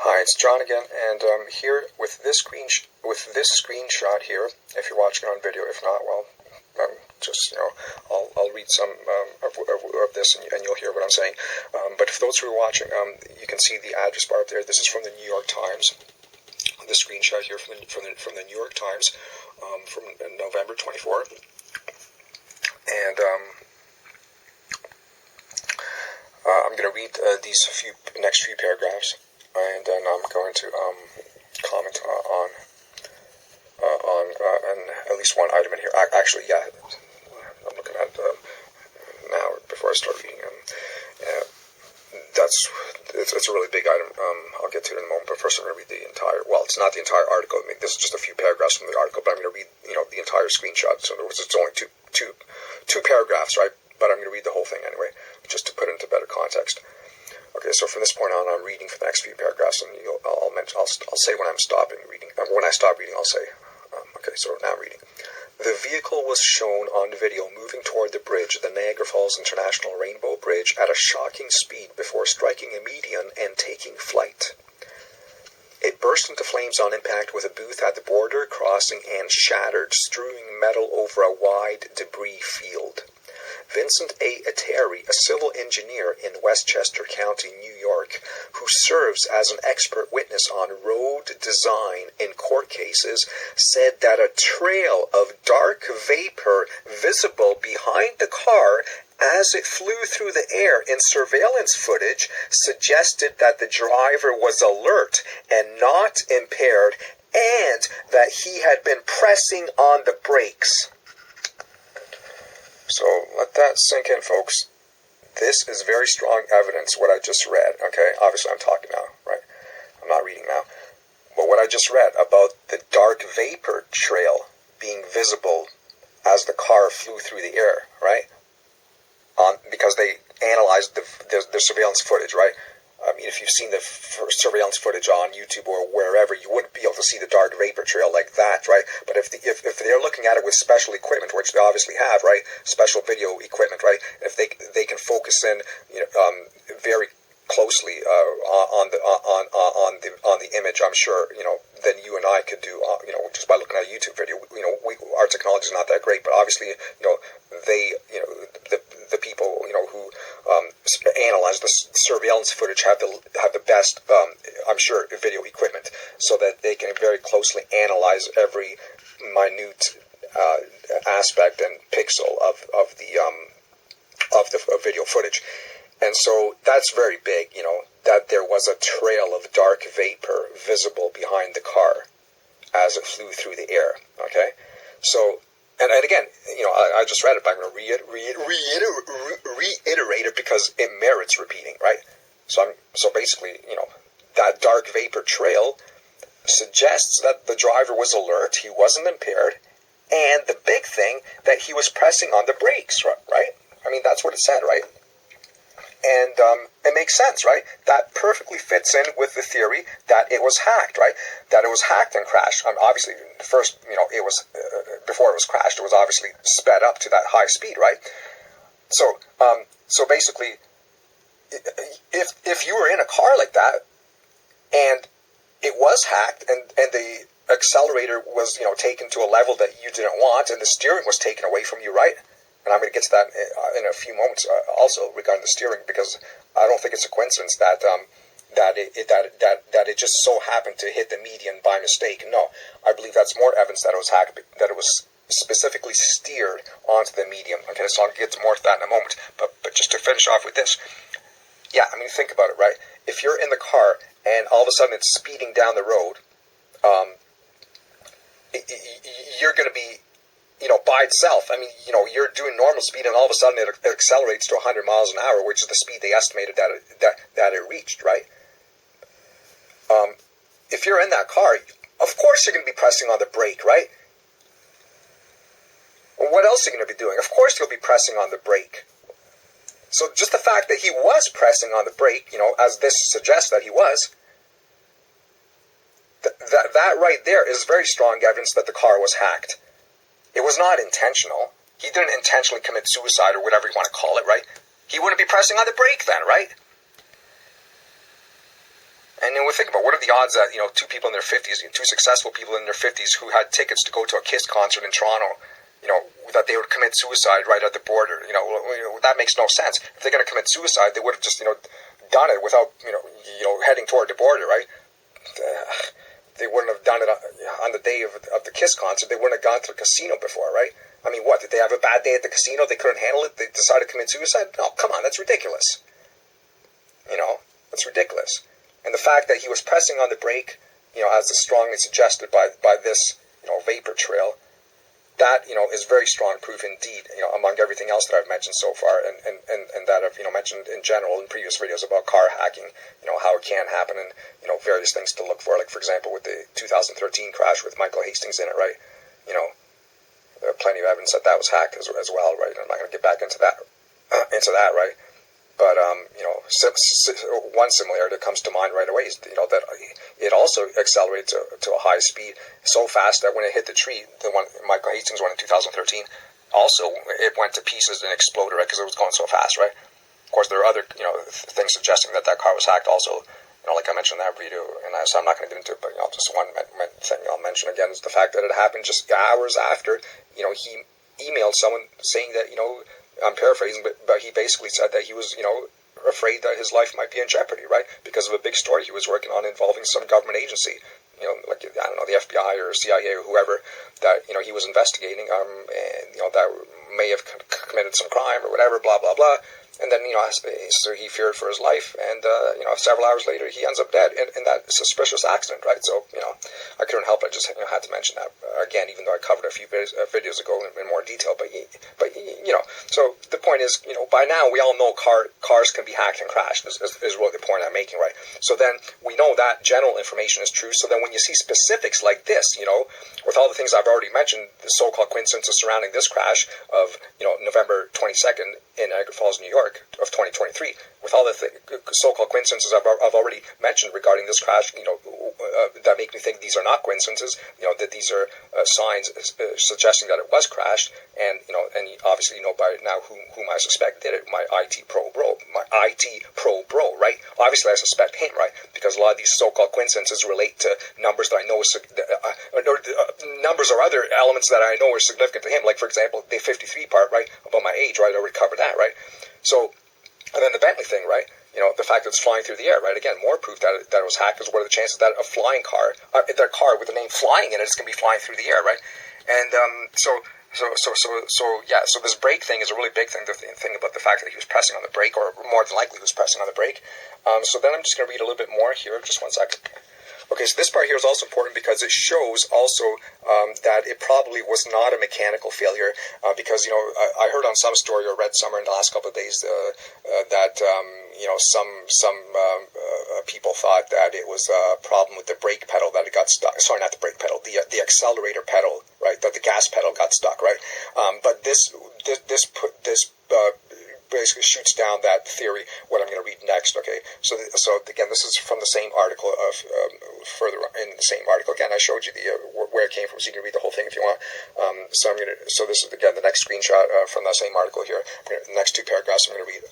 Hi, it's John again, and here with this screenshot here. If you're watching on video, if not, well, I'll read some of this, and you'll hear what I'm saying. But for those who are watching, you can see the address bar up there. This is from the New York Times. This screenshot here from the New York Times from November 24th, and I'm going to read these next few paragraphs. And then I'm going to comment on at least one item in here. Actually, yeah, I'm looking at now before I start reading. It's a really big item. I'll get to it in a moment. But first, I'm going to read the entire. Well, it's not the entire article. I mean, this is just a few paragraphs from the article. But I'm going to read, the entire screenshot. So it's only two paragraphs, right? But I'm going to read the whole thing anyway, just to put it into better context. Okay, so from this point on, I'm reading for the next few paragraphs, and I'll say when I'm stopping reading. When I stop reading, I'll say, okay, so now I'm reading. The vehicle was shown on video moving toward the bridge, the Niagara Falls International Rainbow Bridge, at a shocking speed before striking a median and taking flight. It burst into flames on impact with a booth at the border crossing and shattered, strewing metal over a wide debris field. Vincent A. Atteri, a civil engineer in Westchester County, New York, who serves as an expert witness on road design in court cases, said that a trail of dark vapor visible behind the car as it flew through the air in surveillance footage suggested that the driver was alert and not impaired, and that he had been pressing on the brakes. So let that sink in, folks. This is very strong evidence, what I just read, okay? Obviously, I'm talking now, right? I'm not reading now. But what I just read about the dark vapor trail being visible as the car flew through the air, right? Because they analyzed the surveillance footage, right? I mean, if you've seen the surveillance footage on YouTube or wherever, you wouldn't be able to see the dark vapor trail like that, right? But if they're looking at it with special equipment, which they obviously have, right? Special video equipment, right? If they can focus in, very closely on the image, I'm sure, then you and I could do, just by looking at a YouTube video. Our technology is not that great, but obviously, the people, who analyze the surveillance footage have the best, I'm sure, video equipment, so that they can very closely analyze every minute aspect and pixel of the video footage. And so that's very big, that there was a trail of dark vapor visible behind the car as it flew through the air, okay? So, and again, I just read it, but I'm going to reiterate it because it merits repeating, right? So basically, that dark vapor trail suggests that the driver was alert, he wasn't impaired, and the big thing, that he was pressing on the brakes, right? I mean, that's what it said, right? And it makes sense, right? That perfectly fits in with the theory that it was hacked, right? That it was hacked and crashed. Obviously, first, it was before it was crashed, it was obviously sped up to that high speed, right? So basically, if you were in a car like that and it was hacked and the accelerator was taken to a level that you didn't want and the steering was taken away from you, right? And I'm going to get to that in a few moments also regarding the steering, because I don't think it's a coincidence that it just so happened to hit the median by mistake. No, I believe that's more evidence that it was hacked, that it was specifically steered onto the median. Okay, so I'll get to more of that in a moment. But just to finish off with this, yeah, I mean, think about it, right? If you're in the car and all of a sudden it's speeding down the road, you're going to be, by itself. I mean, you're doing normal speed and all of a sudden it accelerates to 100 miles an hour, which is the speed they estimated that it reached, right? If you're in that car, of course you're going to be pressing on the brake, right? Well, what else are you going to be doing? Of course you'll be pressing on the brake. So just the fact that he was pressing on the brake, as this suggests that he was, that right there is very strong evidence that the car was hacked. It was not intentional. He didn't intentionally commit suicide or whatever you want to call it, right? He wouldn't be pressing on the brake then, right? And then we think about, what are odds that, two people in their 50s, two successful people in their 50s who had tickets to go to a KISS concert in Toronto, that they would commit suicide right at the border. That makes no sense. If they're going to commit suicide, they would have just, done it without, heading toward the border, right? They wouldn't have done it on the day of the KISS concert. They wouldn't have gone to the casino before, right? I mean, what, did they have a bad day at the casino? They couldn't handle it? They decided to commit suicide? No, come on, that's ridiculous. That's ridiculous. And the fact that he was pressing on the brake, as is strongly suggested by this, vapor trail, that, is very strong proof indeed, among everything else that I've mentioned so far, and that I've, mentioned in general in previous videos about car hacking, how it can happen, and, various things to look for, like, for example, with the 2013 crash with Michael Hastings in it, right? There are plenty of evidence that was hacked as well, right? I'm not going to get back into that, right? But, one similarity that comes to mind right away is, that it also accelerated to a high speed so fast that when it hit the tree, the one, Michael Hastings one in 2013, also, it went to pieces and exploded, right, because it was going so fast, right? Of course, there are other, things suggesting that car was hacked also, like I mentioned in that video, and so I'm not going to get into it, but, just one thing I'll mention again is the fact that it happened just hours after, he emailed someone saying that, I'm paraphrasing, but he basically said that he was, afraid that his life might be in jeopardy, right? Because of a big story he was working on involving some government agency, like, I don't know, the FBI or CIA or whoever, that, he was investigating, and, that may have committed some crime or whatever, blah, blah, blah. And then, so he feared for his life, and, several hours later, he ends up dead in that suspicious accident, right? So, I couldn't help it. I just, had to mention that, again, even though I covered a few videos ago in more detail, but so the point is, by now, we all know cars can be hacked and crashed, is really the point I'm making, right? So then, we know that general information is true, so then when you see specifics like this, with all the things I've already mentioned, the so-called coincidences surrounding this crash of, November 22nd in Niagara Falls, New York, of 2023, with all the so-called coincidences I've already mentioned regarding this crash, that make me think these are not coincidences, that these are signs suggesting that it was crashed, and obviously by now whom I suspect did it, my IT pro bro, right? Obviously I suspect him, right? Because a lot of these so-called coincidences relate to numbers that I know, numbers or other elements that I know are significant to him, like for example, the 53 part, right, about my age, right, I already covered that, right? So, and then the Bentley thing, right? The fact that it's flying through the air, right? Again, more proof that it was hacked, because what are the chances that a flying car, that car with the name flying in it is going to be flying through the air, right? And so this brake thing is a really big thing. The thing about the fact that he was pressing on the brake, or more than likely he was pressing on the brake. So then I'm just going to read a little bit more here. Just one second. Okay, so this part here is also important because it shows also that it probably was not a mechanical failure, because, I heard on some story or read somewhere in the last couple of days that, some people thought that it was a problem with the brake pedal, that it got stuck. Sorry, not the brake pedal, the accelerator pedal, right, that the gas pedal got stuck, right? But this basically shoots down that theory, what I'm going to read next, okay? So again, this is from the same article of, further in the same article. Again, I showed you where it came from, so you can read the whole thing if you want. So this is, again, the next screenshot from that same article here. The next two paragraphs I'm going to read.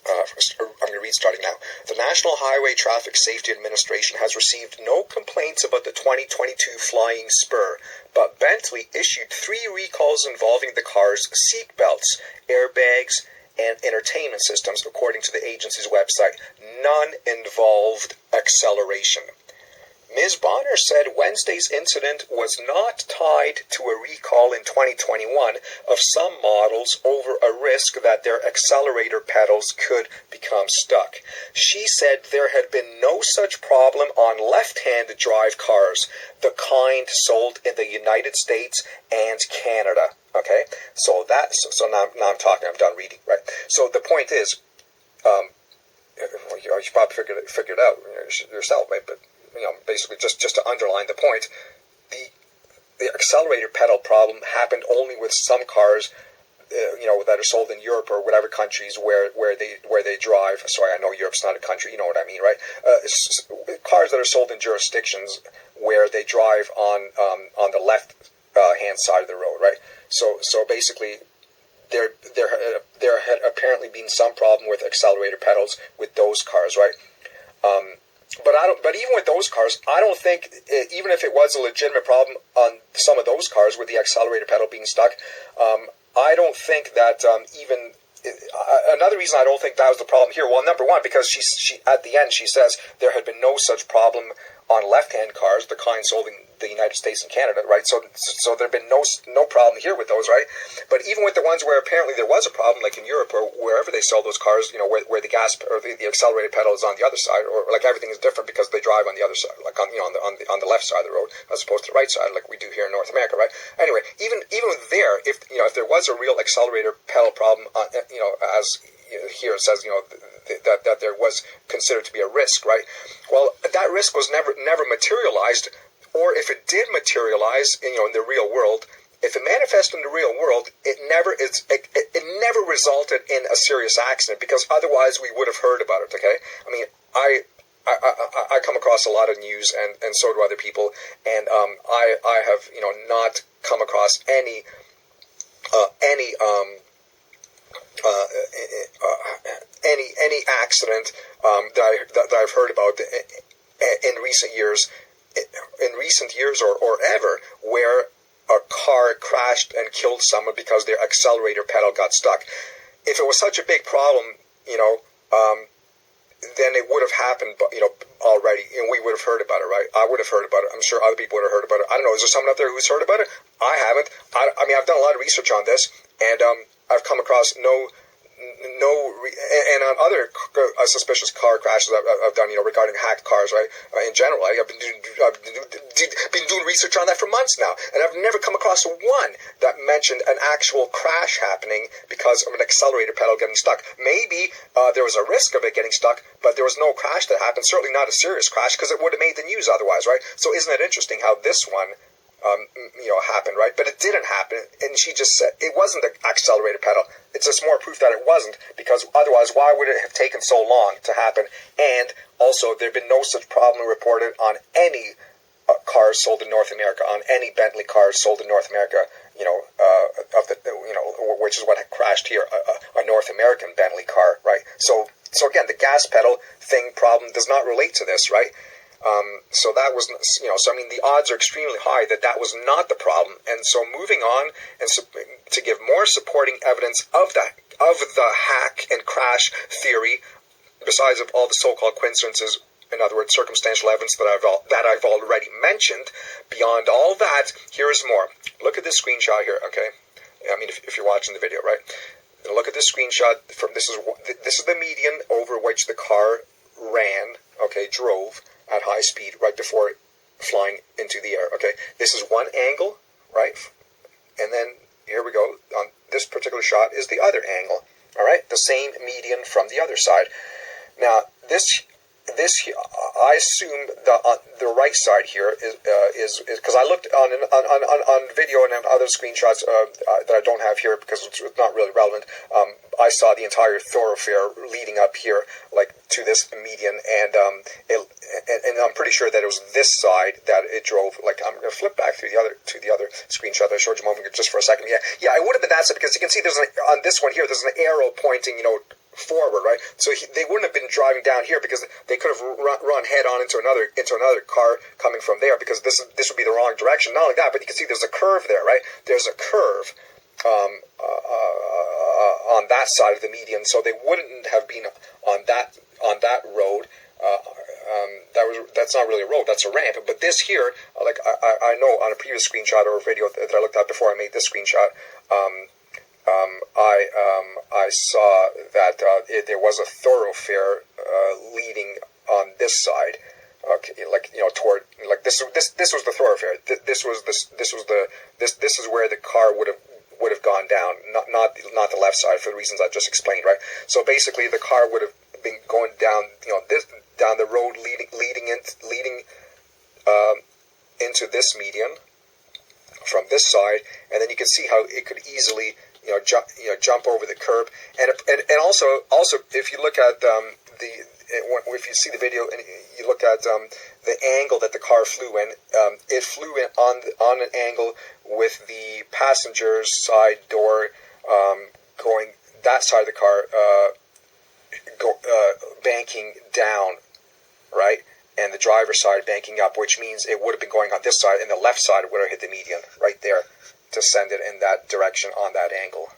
I'm going to read starting now. The National Highway Traffic Safety Administration has received no complaints about the 2022 Flying Spur, but Bentley issued 3 recalls involving the car's seat belts, airbags, and entertainment systems, according to the agency's website. None involved acceleration. Ms. Bonner said Wednesday's incident was not tied to a recall in 2021 of some models over a risk that their accelerator pedals could become stuck. She said there had been no such problem on left-hand drive cars, the kind sold in the United States and Canada. Okay, so now I'm talking. I'm done reading, right? So the point is, you should probably figure it out yourself, right? But basically, just to underline the point, the accelerator pedal problem happened only with some cars, that are sold in Europe or whatever countries where they drive. Sorry, I know Europe's not a country. You know what I mean, right? Cars that are sold in jurisdictions where they drive on the left hand side of the road, right? So basically, there had apparently been some problem with accelerator pedals with those cars, right? But even with those cars, I don't think, even if it was a legitimate problem on some of those cars with the accelerator pedal being stuck, I don't think that even. Another reason I don't think that was the problem here. Well, number one, because she at the end she says there had been no such problem on left-hand cars, the kind sold in the United States and Canada, right? So there had been no problem here with those, right? But even with the ones where apparently there was a problem, like in Europe or wherever they sell those cars, you know, where the gas or the accelerated pedal is on the other side, or like everything is different because they drive on the other side, like on on the left side of the road as opposed to the right side, like we do here in North America, right? Anyway, even there, if there was a real accelerator pedal problem, as here it says, that there was considered to be a risk, right? Well, that risk was never materialized, or if it did materialize, in the real world, if it manifested in the real world, it never resulted in a serious accident, because otherwise we would have heard about it. Okay, I mean, I come across a lot of news, and so do other people, and I have not come across any accident that I've heard about in recent years, or ever, where a car crashed and killed someone because their accelerator pedal got stuck. If it was such a big problem, then it would have happened, already, and we would have heard about it, right? I would have heard about it. I'm sure other people would have heard about it. I don't know. Is there someone out there who's heard about it? I haven't. I mean, I've done a lot of research on this, and I've come across and on other suspicious car crashes I've done, regarding hacked cars, right? In general, I've been doing research on that for months now, and I've never come across one that mentioned an actual crash happening because of an accelerator pedal getting stuck. Maybe there was a risk of it getting stuck, but there was no crash that happened. Certainly not a serious crash, because it would have made the news otherwise, right? So isn't it interesting how this one happened, right? But it didn't happen, and she just said it wasn't the accelerator pedal. It's just more proof that it wasn't, because otherwise, why would it have taken so long to happen? And also, there had been no such problem reported on any cars sold in North America, on any Bentley cars sold in North America, which is what had crashed here, a North American Bentley car, right? So again, the gas pedal thing problem does not relate to this, right? So that was, so I mean, the odds are extremely high that was not the problem. And so moving on, and to give more supporting evidence of the hack and crash theory, besides of all the so-called coincidences, in other words, circumstantial evidence that I've already mentioned, beyond all that, here is more. Look at this screenshot here, okay? I mean, if you're watching the video, right? Look at this screenshot. This is the median over which the car ran, okay, drove at high speed right before flying into the air, okay? This is one angle, right? And then, here we go, on this particular shot is the other angle, all right? The same median from the other side. Now, this I assume the right side here is because I looked on video and on other screenshots that I don't have here because it's not really relevant. I saw the entire thoroughfare leading up here, like to this median, and I'm pretty sure that it was this side that it drove. Like, I'm going to flip back to the other screenshot that I showed you a moment ago, just for a second. Yeah, it would have been that side, because you can see on this one here, there's an arrow pointing, forward, right? So they wouldn't have been driving down here, because they could have run head on into another car coming from there, because this would be the wrong direction. Not only that, but you can see there's a curve there, right? There's a curve on that side of the median, so they wouldn't have been on that road. That's not really a road, that's a ramp. But this here, like I know on a previous screenshot or video that I looked at before I made this screenshot, I saw that there was a thoroughfare leading on this side. Okay, toward, like, this was the thoroughfare. This is where the car would have gone down, not the left side, for the reasons I just explained, right? So basically, the car would have been going down, down the road leading into this median from this side, and then you can see how it could easily jump over the curb, and also if you look at if you see the video and you look at the angle that the car flew in, it flew in on an angle with the passenger's side door going that side of the car banking down, right? and the driver's side banking up, which means it would have been going on this side, and the left side would have hit the median right there to send it in that direction on that angle.